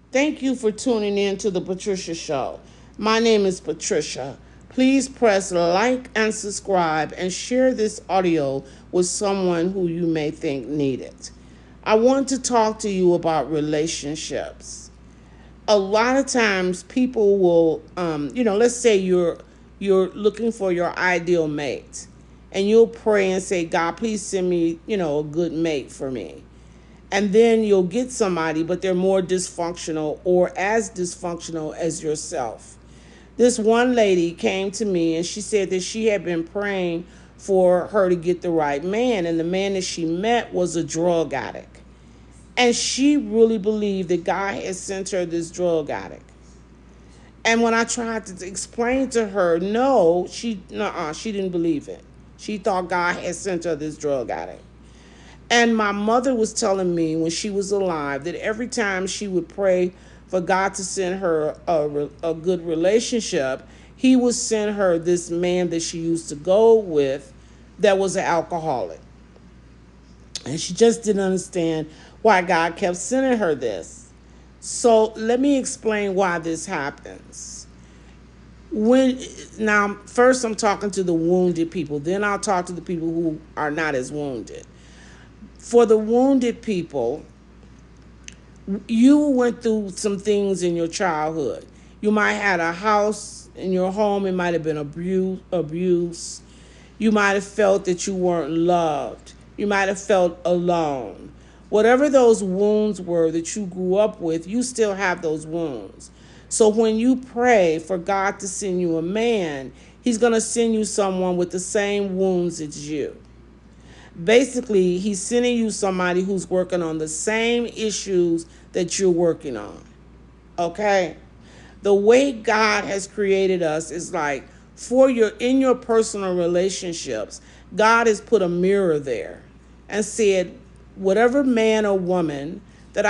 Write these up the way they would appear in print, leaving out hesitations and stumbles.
Thank you for tuning in to the Patricia Show. My name is Patricia. Please press like and subscribe and share this audio with someone who you may think need it. I want to talk to you about relationships. A lot of times people will let's say you're looking for your ideal mate, and you'll pray and say, God, please send me, a good mate for me. And then you'll get somebody, but they're more dysfunctional or as dysfunctional as yourself. This one lady came to me and she said that she had been praying for her to get the right man, and the man that she met was a drug addict. And she really believed that God had sent her this drug addict. And when I tried to explain to her, no, she didn't believe it. She thought God had sent her this drug addict. And my mother was telling me when she was alive that every time she would pray for God to send her a good relationship, he would send her this man that she used to go with that was an alcoholic. And she just didn't understand why God kept sending her this. So let me explain why this happens. When Now, first I'm talking to the wounded people, then I'll talk to the people who are not as wounded. For the wounded people, you went through some things in your childhood. You might have had a house in your home. It might have been abuse. You might have felt that you weren't loved. You might have felt alone. Whatever those wounds were that you grew up with, you still have those wounds. So when you pray for God to send you a man, he's going to send you someone with the same wounds as you. Basically, he's sending you somebody who's working on the same issues that you're working on. Okay? The way God has created us is like in your personal relationships, God has put a mirror there and said, whatever man or woman that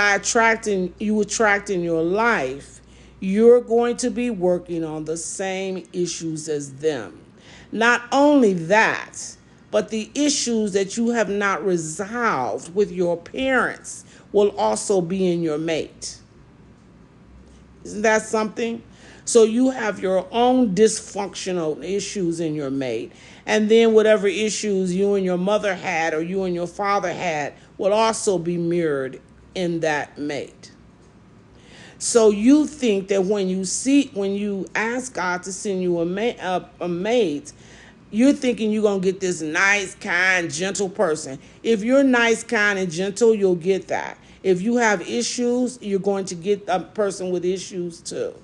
you attract in your life, you're going to be working on the same issues as them. Not only that, but the issues that you have not resolved with your parents will also be in your mate. Isn't that something? So you have your own dysfunctional issues in your mate. And then whatever issues you and your mother had or you and your father had will also be mirrored in that mate. So you think that when you ask God to send you a mate, you're thinking you're going to get this nice, kind, gentle person. If you're nice, kind, and gentle, you'll get that. If you have issues, you're going to get a person with issues too.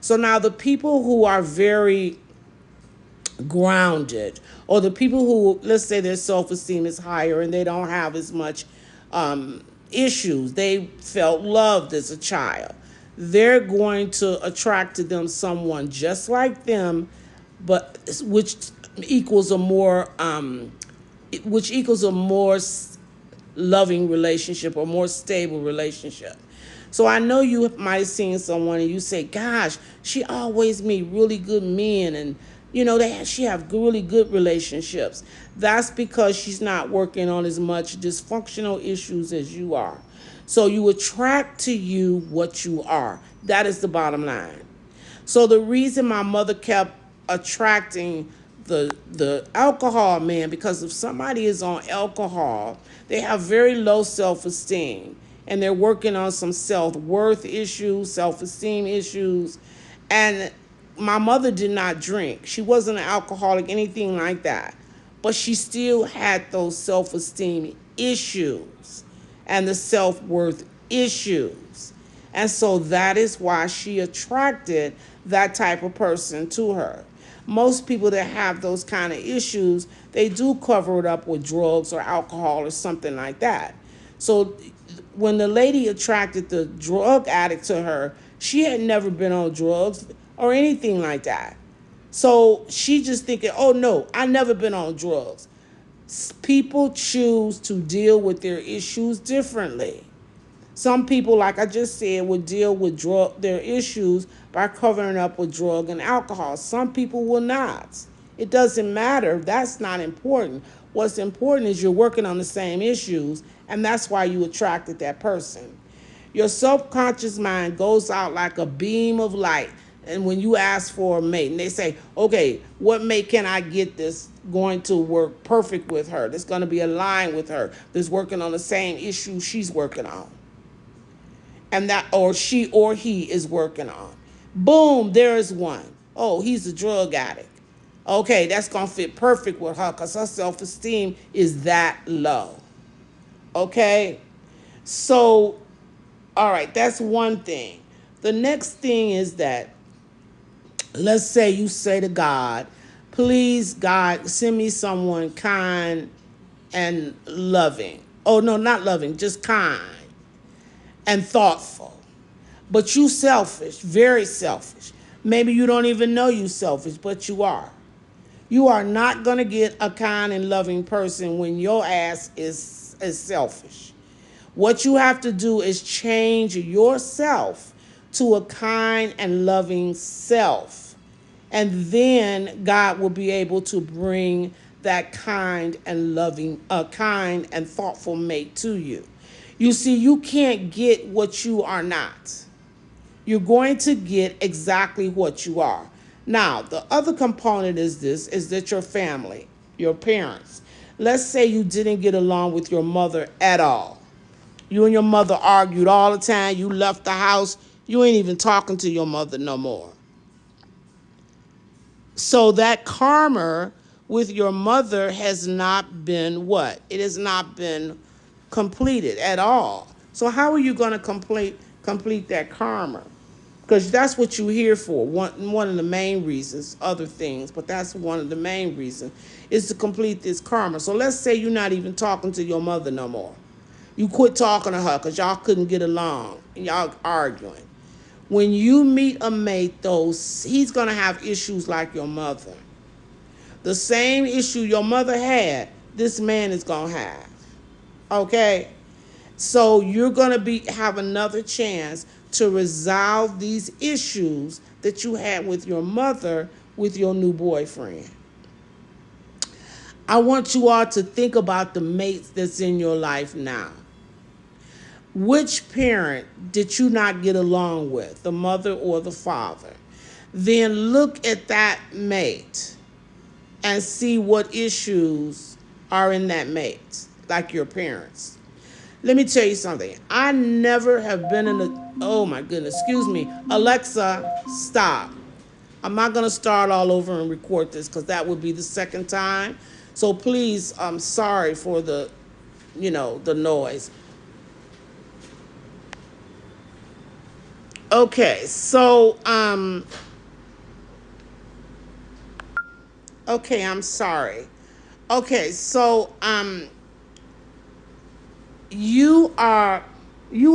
So now the people who are very grounded, or the people who, let's say their self-esteem is higher and they don't have as much issues, they felt loved as a child, they're going to attract to them someone just like them, but equals a more which equals a more loving relationship or more stable relationship. So I know you might have seen someone and you say, gosh, she always meet really good men, and she have really good relationships. That's because she's not working on as much dysfunctional issues as you are. So you attract to you what you are. That is the bottom line. So the reason my mother kept attracting the alcohol man, because if somebody is on alcohol, they have very low self-esteem and they're working on some self-worth issues, self-esteem issues. And my mother did not drink. She wasn't an alcoholic, anything like that. But she still had those self-esteem issues and the self-worth issues. And so that is why she attracted that type of person to her. Most people that have those kind of issues, they do cover it up with drugs or alcohol or something like that. So when the lady attracted the drug addict to her, she had never been on drugs or anything like that. So she just thinking, oh no, I never been on drugs. People choose to deal with their issues differently. Some people, like I just said, would deal with their issues by covering up with drug and alcohol. Some people will not. It doesn't matter. That's not important. What's important is you're working on the same issues, and that's why you attracted that person. Your subconscious mind goes out like a beam of light. And when you ask for a mate, and they say, okay, what mate can I get that's going to work perfect with her, that's going to be aligned with her, that's working on the same issue she's working on, and that, or she or he is working on. Boom, there is one. Oh, he's a drug addict. Okay, that's going to fit perfect with her because her self-esteem is that low. Okay? So, all right, that's one thing. The next thing is that, let's say you say to God, please, God, send me someone kind and loving. Oh, no, not loving, just kind and thoughtful. But you selfish, very selfish. Maybe you don't even know you selfish, but you are. You are not going to get a kind and loving person when your ass is selfish. What you have to do is change yourself to a kind and loving self. And then God will be able to bring that kind and loving, kind and thoughtful mate to you. You see, you can't get what you are not. You're going to get exactly what you are. Now, the other component is this, is that your family, your parents, let's say you didn't get along with your mother at all. You and your mother argued all the time. You left the house. You ain't even talking to your mother no more. So that karma with your mother has not been what? It has not been completed at all. So how are you going to complete that karma? Because that's what you're here for. One of the main reasons, other things, but that's one of the main reasons, is to complete this karma. So let's say you're not even talking to your mother no more. You quit talking to her because y'all couldn't get along and y'all arguing. When you meet a mate, though, he's going to have issues like your mother. The same issue your mother had, this man is going to have. Okay? So you're going to have another chance to resolve these issues that you had with your mother with your new boyfriend. I want you all to think about the mates that's in your life now. Which parent did you not get along with, the mother or the father? Then look at that mate and see what issues are in that mate, like your parents. Let me tell you something. I never have been in a, oh my goodness, excuse me. Alexa, stop. I'm not going to start all over and record this because that would be the second time. So please, I'm sorry for the noise. Okay, so, okay, I'm sorry. Okay, so, you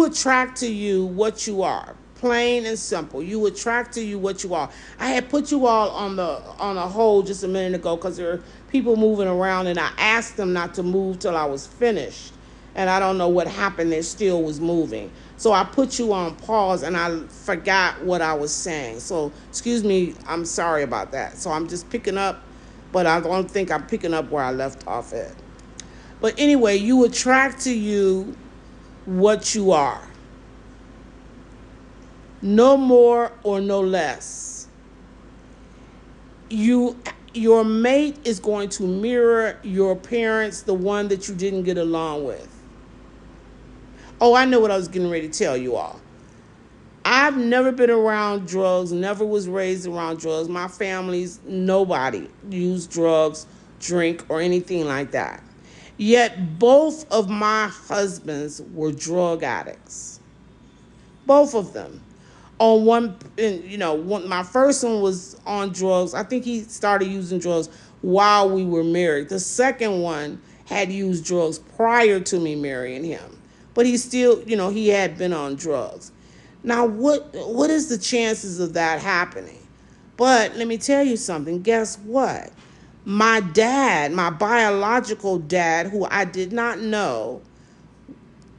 attract to you what you are, plain and simple. You attract to you what you are. I had put you all on a hold just a minute ago because there are people moving around, and I asked them not to move till I was finished, and I don't know what happened. They still was moving, so I put you on pause, and I forgot what I was saying. So excuse me, I'm sorry about that. So I'm just picking up, but I don't think I'm picking up where I left off at. But anyway, you attract to you what you are. No more or no less. Your mate is going to mirror your parents, the one that you didn't get along with. Oh, I know what I was getting ready to tell you all. I've never been around drugs, never was raised around drugs. My family's, nobody used drugs, drink, or anything like that. Yet both of my husbands were drug addicts. Both of them. My first one was on drugs. I think he started using drugs while we were married. The second one had used drugs prior to me marrying him. But he still, he had been on drugs. Now, what is the chances of that happening? But let me tell you something. Guess what? My dad, my biological dad, who I did not know,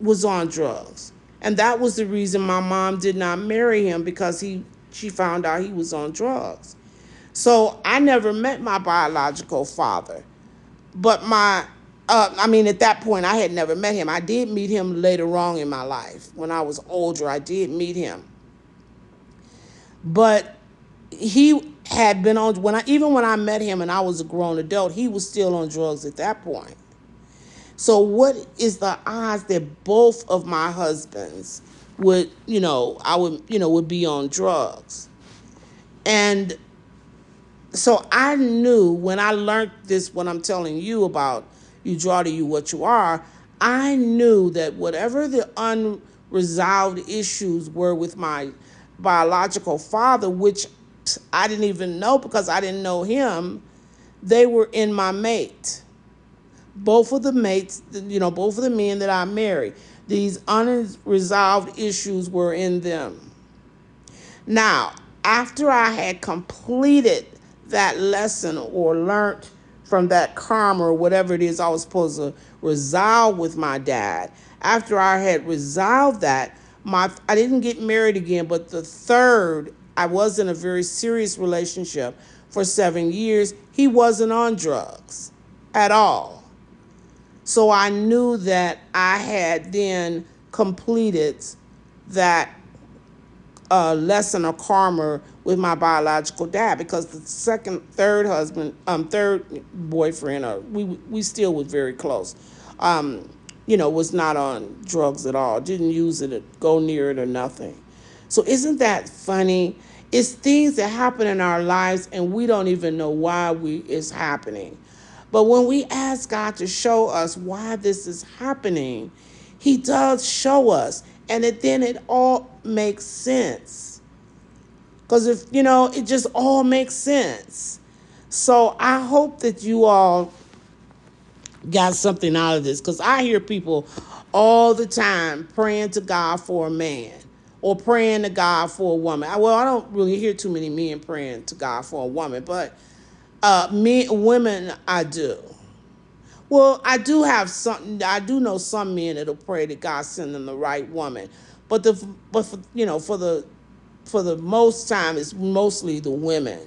was on drugs. And that was the reason my mom did not marry him, because she found out he was on drugs. So I never met my biological father. But my I mean, at that point, I had never met him. I did meet him later on in my life. When I was older, I did meet him. But he had been on, even when I met him and I was a grown adult, he was still on drugs at that point. So what is the odds that both of my husbands would, would be on drugs? And so I knew when I learned this, what I'm telling you about, you draw to you what you are, I knew that whatever the unresolved issues were with my biological father, which I didn't even know because I didn't know him, they were in my mate. Both of the mates, both of the men that I married, these unresolved issues were in them. Now, after I had completed that lesson or learned from that karma or whatever it is I was supposed to resolve with my dad, after I had resolved that, I didn't get married again, but the third, I was in a very serious relationship for 7 years. He wasn't on drugs at all. So I knew that I had then completed that lesson of karma with my biological dad, because the third boyfriend, we still was very close, was not on drugs at all, didn't use it, go near it or nothing. So isn't that funny? It's things that happen in our lives and we don't even know why it's happening. But when we ask God to show us why this is happening, he does show us. And then it all makes sense. Because it just all makes sense. So I hope that you all got something out of this. Because I hear people all the time praying to God for a man or praying to God for a woman. Well, I don't really hear too many men praying to God for a woman, but women, I do. Well, I do know some men that'll pray that God send them the right woman, for the most time, it's mostly the women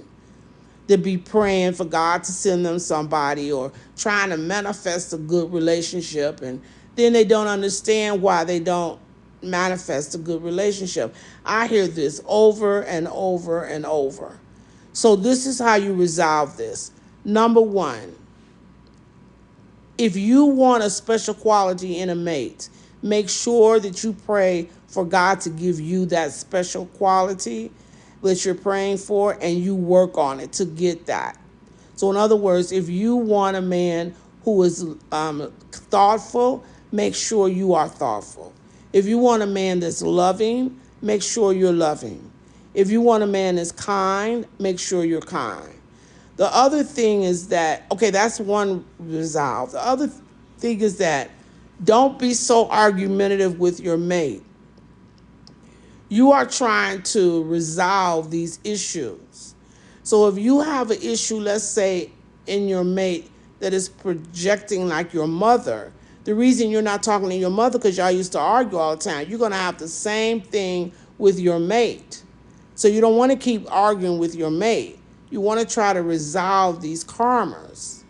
that be praying for God to send them somebody or trying to manifest a good relationship, and then they don't understand why they don't manifest a good relationship. I hear this over and over and over. So this is how you resolve this. Number one, if you want a special quality in a mate, make sure that you pray for God to give you that special quality that you're praying for, and you work on it to get that. So in other words, if you want a man who is thoughtful, make sure you are thoughtful. If you want a man that's loving, make sure you're loving. If you want a man that's kind, make sure you're kind. The other thing is that, that's one resolve. The other thing is that don't be so argumentative with your mate. You are trying to resolve these issues. So if you have an issue, let's say, in your mate that is projecting like your mother, the reason you're not talking to your mother because y'all used to argue all the time, you're going to have the same thing with your mate. So you don't want to keep arguing with your mate. You want to try to resolve these karmas.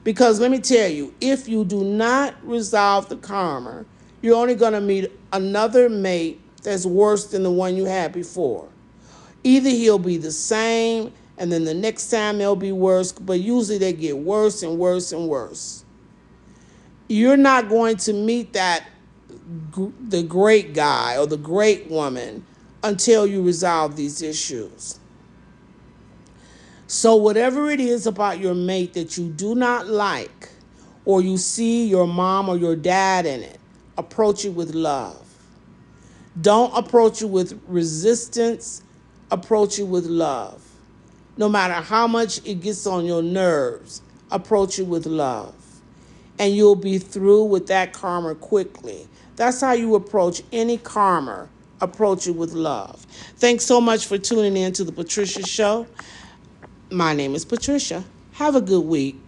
Because let me tell you, if you do not resolve the karma, you're only going to meet another mate that's worse than the one you had before. Either he'll be the same, and then the next time they'll be worse, but usually they get worse and worse and worse. You're not going to meet the great guy or the great woman until you resolve these issues. So whatever it is about your mate that you do not like, or you see your mom or your dad in it, approach it with love. Don't approach it with resistance. Approach it with love. No matter how much it gets on your nerves, approach it with love. And you'll be through with that karma quickly. That's how you approach any karma. Approach it with love. Thanks so much for tuning in to the Patricia Show. My name is Patricia. Have a good week.